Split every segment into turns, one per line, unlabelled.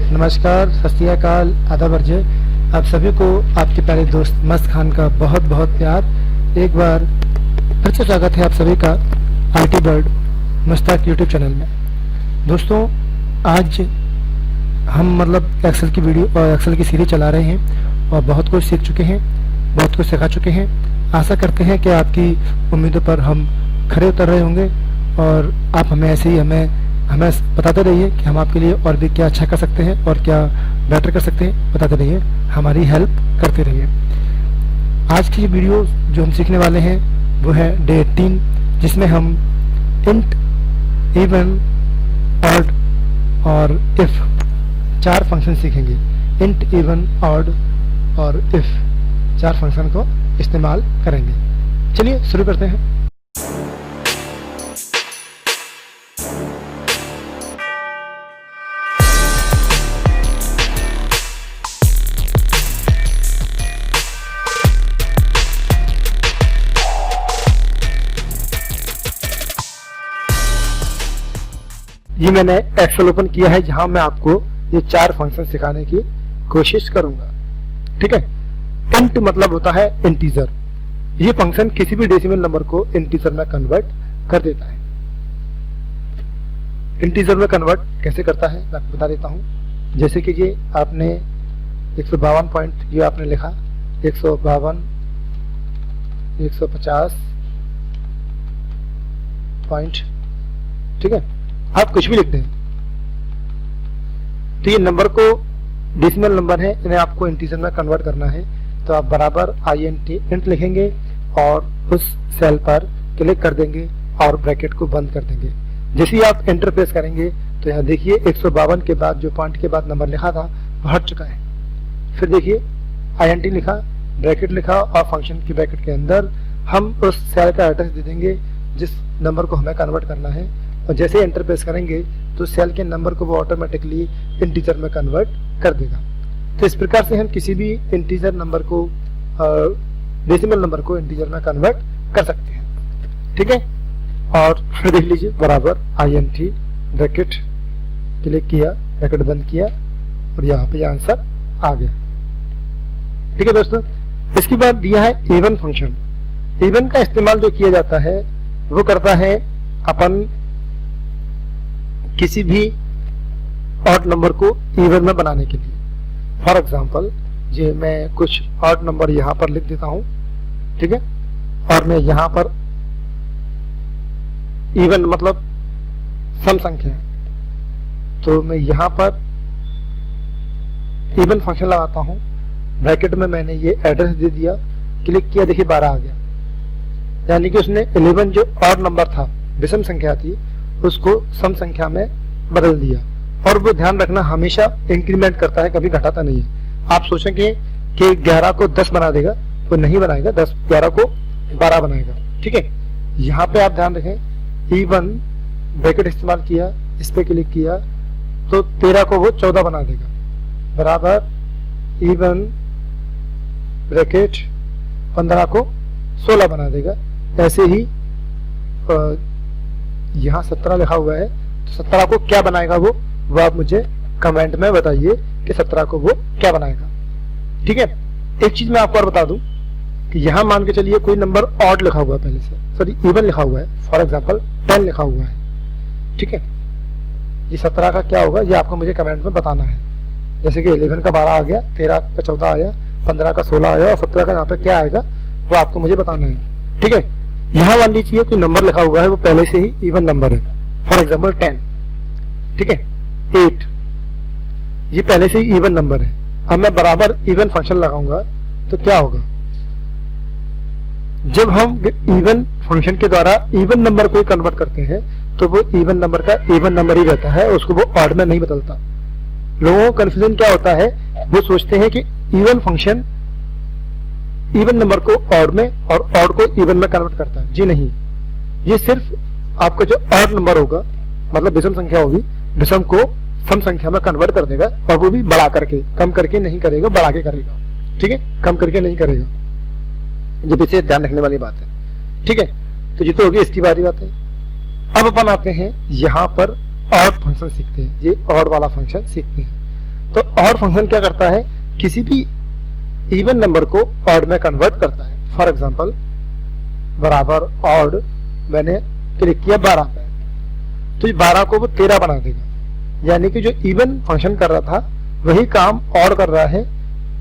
नमस्कार, सत श्री अकाल, आदाब अर्जय। आप सभी को आपके प्यारे दोस्त मस्त खान का बहुत बहुत प्यार। एक बार फिर से स्वागत है आप सभी का IT bird Mushtaq YouTube channel में। दोस्तों, आज हम एक्सेल की वीडियो और एक्सेल की सीरीज चला रहे हैं और बहुत कुछ सीख चुके हैं, बहुत कुछ सिखा चुके हैं। आशा करते हैं कि आपकी उम्मीदों पर हम खरे उतर रहे होंगे और आप हमें ऐसे ही हमें बताते रहिए कि हम आपके लिए और भी क्या अच्छा कर सकते हैं और क्या बेटर कर सकते हैं। बताते रहिए, हमारी हेल्प करते रहिए। आज की वीडियो जो हम सीखने वाले हैं वो है डे 18, जिसमें हम इंट, इवन, ऑड और इफ 4 फंक्शन सीखेंगे। इंट, इवन, ऑड और इफ 4 फंक्शन को इस्तेमाल करेंगे। चलिए शुरू करते हैं। ये मैंने एक्सेल ओपन किया है, जहां मैं आपको ये 4 फंक्शन सिखाने की कोशिश करूंगा। ठीक है। इंट मतलब होता है इंटीजर। ये फंक्शन किसी भी डेसिमल नंबर को इंटीजर में कन्वर्ट कर देता है। इंटीजर में कन्वर्ट कैसे करता है मैं आपको बता देता हूं। जैसे कि ये आपने 152 पॉइंट ये आपने लिखा, 152, 150 पॉइंट। ठीक है, आप कुछ भी लिखते हैं तो ये नंबर को डेसिमल नंबर है, इन्हें आपको इंटीजर में कन्वर्ट करना है। तो आप बराबर इंट लिखेंगे और उस सेल पर क्लिक कर देंगे और ब्रैकेट को बंद कर देंगे। जैसे ही आप एंटर प्रेस करेंगे तो यहाँ देखिए 152 के बाद जो पॉइंट के बाद नंबर लिखा था वो हट चुका है। फिर देखिए INT लिखा, ब्रैकेट लिखा और फंक्शन की ब्रैकेट के अंदर हम उस सेल का एड्रेस दे देंगे जिस नंबर को हमें कन्वर्ट करना है। और जैसे एंटर प्रेस करेंगे तो सेल के नंबर को वो ऑटोमेटिकली इंटीजर में कन्वर्ट कर देगा। तो इस प्रकार से हम किसी भी इंटीजर नंबर को डेसिमल नंबर को इंटीजर में कन्वर्ट कर सकते हैं। ठीक है। और फिर देख लीजिए बराबर INT ब्रैकेट क्लिक किया, ब्रैकेट बंद किया और यहाँ पे आंसर आ गया। ठीक है दोस्तों, इसके बाद दिया है इवन फंक्शन। इवन का इस्तेमाल जो किया जाता है वो करता है अपन किसी भी ऑड नंबर को इवन में बनाने के लिए। फॉर एग्जाम्पल ये मैं कुछ ऑड नंबर यहाँ पर लिख देता हूँ। ठीक है, और मैं यहाँ पर इवन मतलब सम संख्या है तो मैं यहाँ पर इवन फंक्शन लगाता हूँ। ब्रैकेट में मैंने ये एड्रेस दे दिया, क्लिक किया, देखिए 12 आ गया। यानी कि उसने 11 जो ऑड नंबर था, विषम संख्या थी, उसको सम संख्या में बदल दिया। और वो ध्यान रखना हमेशा इंक्रीमेंट करता है, कभी घटाता नहीं है। आप सोचेंगे कि 11 को 10 बना देगा, वो नहीं बनाएगा, 11 को 12 बनाएगा। ठीक है, यहाँ पे आप ध्यान रखें, इवन ब्रैकेट इस्तेमाल किया, इस पे क्लिक किया तो 13 को वो 14 बना देगा। बराबर इवन ब्रैकेट 15 को 16 बना देगा। ऐसे ही यहाँ 17 लिखा हुआ है तो 17 को क्या बनाएगा वो आप मुझे कमेंट में बताइए कि 17 को वो क्या बनाएगा। ठीक है। एक चीज मैं आपको और बता दूं कि यहाँ मान के चलिए कोई नंबर ऑड लिखा हुआ है, पहले से सॉरी इवन लिखा हुआ है, फॉर एग्जांपल 10 लिखा हुआ है। ठीक है, ये 17 का क्या होगा ये आपको मुझे कमेंट में बताना है। जैसे कि 11 का 12 आ गया, 13 का 14 आया, 15 का 16 आया और 17 का यहाँ पे क्या आएगा वो आपको मुझे बताना है। ठीक है, यहाँ मान लीजिए कोई नंबर लिखा हुआ है वो पहले से ही इवन नंबर है, फॉर एग्जाम्पल 10। ठीक है, 8 ये पहले से ही इवन नंबर है। अब मैं बराबर इवन फंक्शन लगाऊंगा तो क्या होगा, जब हम इवन फंक्शन के द्वारा इवन नंबर को कन्वर्ट करते हैं तो वो इवन नंबर का इवन नंबर ही रहता है, उसको वो ऑड में नहीं बदलता। लोगों को कंफ्यूजन क्या होता है, वो सोचते हैं कि इवन फंक्शन इवन नंबर को ऑड में और ऑड को इवन में कन्वर्ट करता है। जी नहीं, ये सिर्फ आपका जो ऑड नंबर होगा, मतलब विषम संख्या होगी, विषम को सम संख्या में कन्वर्ट कर देगा और वो भी बढ़ा करके, कम करके नहीं करेगा, बढ़ा के करेगा। ठीक है, कम करके नहीं करेगा। ये विशेष ध्यान रखने वाली बात है। ठीक है, तो ये तो होगी इसकी बारी बात है। अब अपन आते हैं यहाँ पर ऑड फंक्शन सीखते हैं, ये ऑड वाला फंक्शन सीखते हैं। तो ऑड फंक्शन क्या करता है, किसी भी इवन नंबर को ऑड में कन्वर्ट करता है। फॉर एग्जांपल बराबर ऑड मैंने क्लिक किया 12 पे, तो 12 को वो 13 बना देगा, यानी कि जो इवन फंक्शन कर रहा था वही काम ऑड कर रहा है,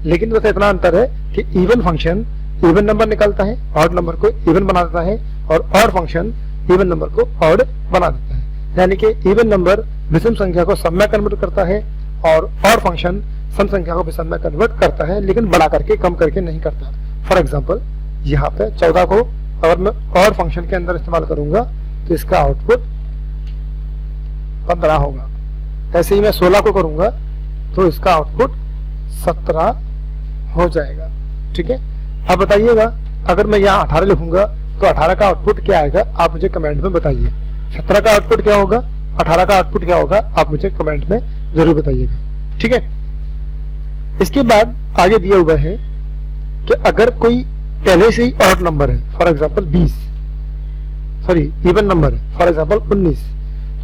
लेकिन बस इतना अंतर है कि इवन फंक्शन इवन नंबर निकालता है, ऑड नंबर को इवन बना देता है, और ऑड फंक्शन इवन नंबर को ऑड बना देता है। यानी कि इवन नंबर विषम संख्या को सम में कन्वर्ट करता है और ऑड फंक्शन सम संख्या को विषम में कन्वर्ट करता है, लेकिन बड़ा करके कम करके नहीं करता। फॉर एग्जांपल यहाँ पे 14 को अगर मैं ऑड फंक्शन के अंदर इस्तेमाल करूंगा तो इसका आउटपुट 15 होगा। ऐसे ही मैं 16 को करूंगा तो इसका आउटपुट 17 हो जाएगा। ठीक है, अब बताइएगा अगर मैं यहाँ 18 लिखूंगा तो 18 का आउटपुट क्या आएगा, आप मुझे कमेंट में बताइए। 17 का आउटपुट क्या होगा, 18 का आउटपुट क्या होगा, आप मुझे कमेंट में जरूर बताइएगा। ठीक है, इसके बाद आगे दिया हुआ है कि अगर कोई पहले से ही ऑड नंबर है, for example 20, sorry even number है फॉर एग्जांपल 19,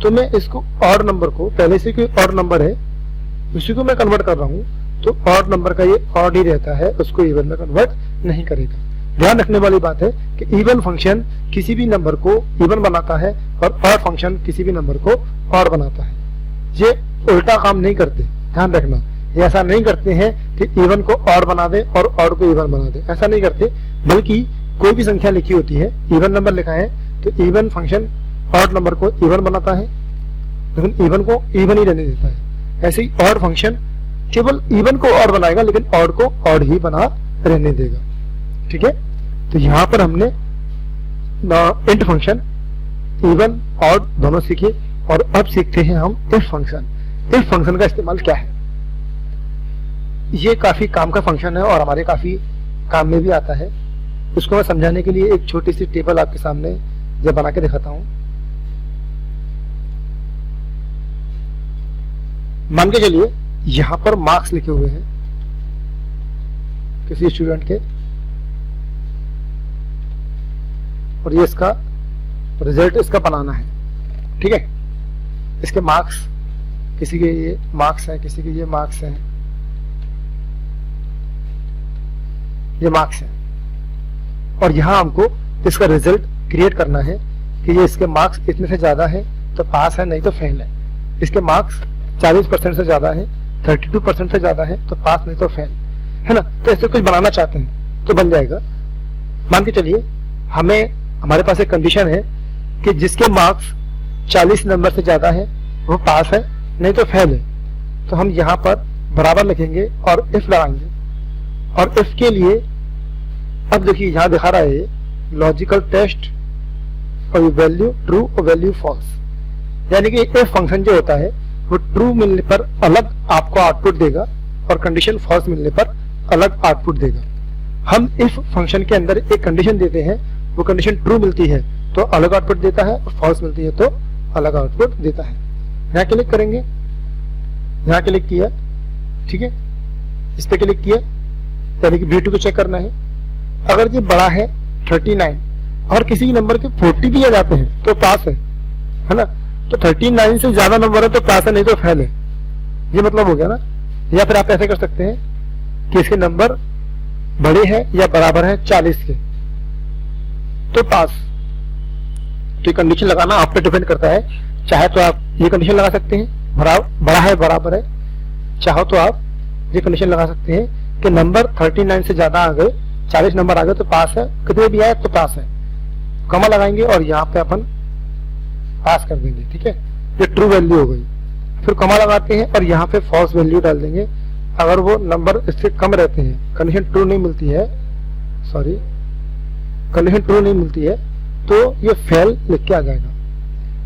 तो मैं इसको ऑड नंबर को, पहले से कोई ऑड नंबर है उसी को मैं कन्वर्ट कर रहा हूं, तो ऑड नंबर का ये ऑड ही रहता है, उसको इवन में कन्वर्ट नहीं करेगा। ध्यान रखने वाली बात है कि इवन फंक्शन किसी भी नंबर को इवन बनाता है और ऑड फंक्शन किसी भी नंबर को ऑड बनाता है। ये उल्टा काम नहीं करते, ध्यान रखना। ये ऐसा नहीं करते हैं कि इवन को ऑड बना दे और ऑड को इवन बना दे, ऐसा नहीं करते, बल्कि कोई भी संख्या लिखी होती है, इवन नंबर लिखा है तो इवन फंक्शन ऑड नंबर को इवन बनाता है, लेकिन इवन को इवन ही रहने देता है। ऐसे ही ऑड फंक्शन केवल इवन को ऑड बनाएगा लेकिन ऑड को ऑड ही बना रहने देगा। ठीक है, तो यहां पर हमने इंट फंक्शन इवन ऑड दोनों सीखे, और अब सीखते हैं हम इफ फंक्शन। इफ फंक्शन का इस्तेमाल क्या है, ये काफी काम का फंक्शन है और हमारे काफी काम में भी आता है। उसको मैं समझाने के लिए एक छोटी सी टेबल आपके सामने जब बना के दिखाता हूं। मान के चलिए यहां पर मार्क्स लिखे हुए हैं किसी स्टूडेंट के, और ये इसका रिजल्ट इसका बनाना है। ठीक है, इसके मार्क्स, किसी के ये मार्क्स हैं, किसी के ये मार्क्स हैं, ये मार्क्स हैं, और यहां हमको इसका रिजल्ट क्रिएट करना है कि ये इसके मार्क्स इतने से ज्यादा है तो पास है, नहीं तो फेल है। इसके मार्क्स 40% से ज्यादा है, 32% से ज्यादा है तो पास, नहीं तो फेल, है ना। तो ऐसे कुछ बनाना चाहते हैं तो बन जाएगा। मान के चलिए हमारे पास एक कंडीशन है कि जिसके मार्क्स 40 नंबर से ज्यादा है वो पास है, नहीं तो फेल है। तो हम यहाँ पर बराबर लिखेंगे और इफ लगाएंगे, और इफ के लिए अब देखिए यहाँ दिखा रहा है लॉजिकल टेस्ट और वैल्यू ट्रू और वैल्यू फॉल्स, यानी कि इफ फंक्शन जो होता है वो ट्रू मिलने पर अलग आपको आउटपुट देगा और कंडीशन फॉल्स मिलने पर अलग आउटपुट देगा। हम इफ फंक्शन के अंदर एक कंडीशन देते हैं, वो कंडीशन ट्रू मिलती है तो अलग आउटपुट देता है, और फॉल्स मिलती है तो अलग आउटपुट देता है। यहाँ क्लिक करेंगे, यहाँ क्लिक किया, ठीक है, इस पे क्लिक किया, यानी कि B2 को चेक करना है। अगर ये बड़ा है 39 और किसी नंबर के 40 भी आ जाते हैं तो पास है ना। तो 39 से ज्यादा नंबर है तो पास है, नहीं तो फेल है, ये मतलब हो गया ना। या फिर आप ऐसे कर सकते हैं कि इसके नंबर बड़े हैं या बराबर है 40 के तो पास। तो ये कंडीशन लगाना आप पे डिपेंड करता है, चाहे तो आप ये कंडीशन लगा सकते हैं बड़ा है बराबर है, चाहो तो आप ये कंडीशन लगा सकते हैं कि नंबर 39 से ज्यादा आ गए, 40 नंबर आ गए तो पास है, कितने भी आए तो पास है। कॉमा लगाएंगे और यहाँ पे अपन पास कर देंगे। ठीक है, ये ट्रू वैल्यू हो गई। फिर कॉमा लगाते हैं और यहाँ पे फॉल्स वैल्यू डाल देंगे। अगर वो नंबर इससे कम रहते हैं, कंडीशन ट्रू नहीं मिलती है, सॉरी कंडीशन ट्रू नहीं मिलती है, तो ये फेल लिख के आ जाएगा।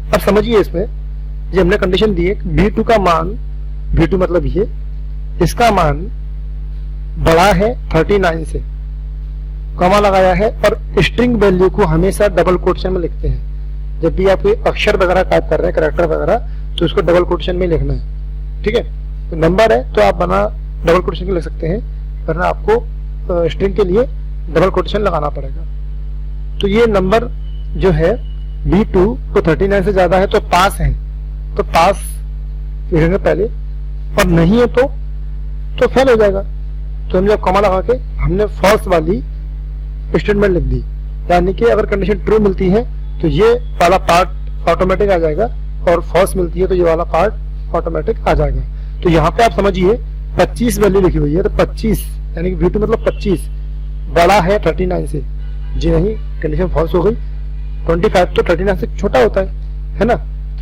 अब समझिए इसमें ये हमने कंडीशन दी है B2 का मान, B2 मतलब ये, इसका मान बड़ा है 39 से, कॉमा लगाया है, और स्ट्रिंग वैल्यू को हमेशा डबल कोटेशन में लिखते हैं। जब भी आप कोई अक्षर वगैरह टाइप कर रहे हैं, कैरेक्टर वगैरह, तो उसको डबल कोटेशन में लिखना है। ठीक है, तो नंबर है तो आप बना डबल कोटेशन में लिख सकते हैं, वरना आपको स्ट्रिंग के लिए डबल कोटेशन लगाना पड़ेगा। तो ये नंबर जो है B2 को 39 से ज्यादा है तो पास है, तो पास लिखेंगे पहले, और नहीं है तो तो फेल हो जाएगा। तो हम जब कॉमा लगा के हमने फॉल्स वाली स्टेटमेंट लिख दी, यानी कि अगर कंडीशन ट्रू मिलती है तो ये वाला पार्ट ऑटोमेटिक आ जाएगा, और फॉल्स मिलती है तो ये वाला पार्ट ऑटोमेटिक आ जाएगा। तो यहाँ पे आप समझिए 25 वैल्यू लिखी हुई है, तो 25 यानी कि V2 मतलब 25 बड़ा है 39 से। जी नहीं, कंडीशन फॉल्स हो गई। 25 तो 39 से छोटा होता है ना,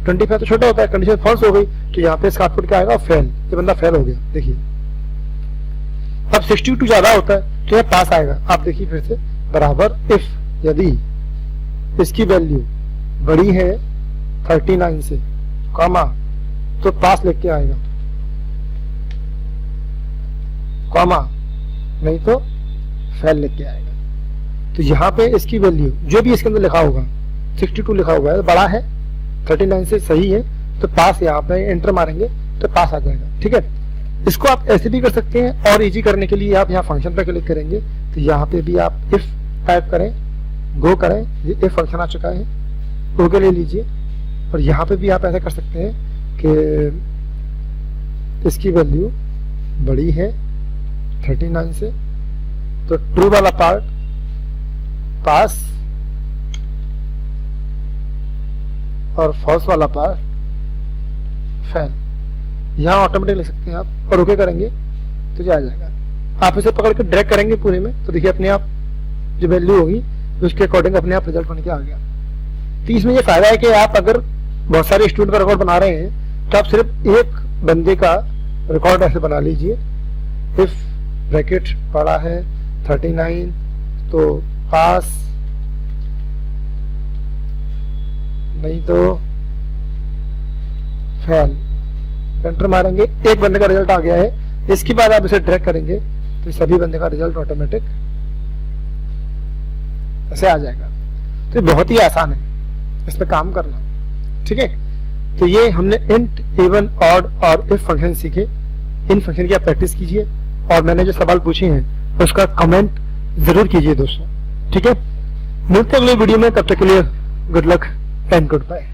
25 तो छोटा होता है, कंडीशन फॉल्स हो गई, तो यहाँ पे इसका आउटपुट क्या आएगा, फेल। ये बंदा फेल हो गया। देखिए अब 62 ज्यादा होता है तो यह पास आएगा। आप देखिए फिर से, बराबर इफ यदि इसकी वैल्यू बड़ी है 39 से, कॉमा, तो पास लेके आएगा, कॉमा, नहीं तो फेल लेके आएगा। तो यहाँ पे इसकी वैल्यू जो भी इसके अंदर लिखा होगा, 62 लिखा हुआ है, बड़ा है 39 से, सही है, तो पास यहाँ पे एंटर मारेंगे तो पास आ जाएगा। ठीक है, इसको आप ऐसे भी कर सकते हैं, और इजी करने के लिए आप यहाँ फंक्शन पे क्लिक करेंगे, तो यहाँ पे भी आप इफ टाइप करें, गो करें, ये इफ फंक्शन आ चुका है, ओके ले लीजिए। और यहाँ पे भी आप ऐसा कर सकते हैं कि इसकी वैल्यू बड़ी है 39 से, तो ट्रू वाला पार्ट पास और फॉल्स वाला पार्ट फेल। यहाँ ऑटोमेटिक लिख सकते हैं आप, और ओके करेंगे तो जा जाएगा। आप इसे पकड़ के ड्रैग करेंगे पूरे में, तो देखिए अपने आप जो वैल्यू होगी उसके अकॉर्डिंग अपने आप रिजल्ट बन के आ गया। तो इसमें ये फायदा है कि आप अगर बहुत सारे स्टूडेंट का रिकॉर्ड बना रहे हैं तो आप सिर्फ एक बंदे का रिकॉर्ड ऐसे बना लीजिए। इफ ब्रैकेट पड़ा है 39 तो पास, नहीं तो फेल, एंटर मारेंगे, एक बंदे का रिजल्ट आ गया है। इसके बाद आप इसे ड्रैग करेंगे तो सभी बंदे का रिजल्ट ऑटोमेटिक ऐसे आ जाएगा। तो बहुत ही आसान है इस पे काम करना। ठीक है, तो ये हमने इंट, इवन, ऑड और इफ फंक्शन सीखे। इन फंक्शन की आप प्रैक्टिस कीजिए, और मैंने जो सवाल पूछे हैं उसका कमेंट जरूर कीजिए दोस्तों। ठीक है, मिलते हैं अगले वीडियो में, तब तक के लिए good luck and good bye.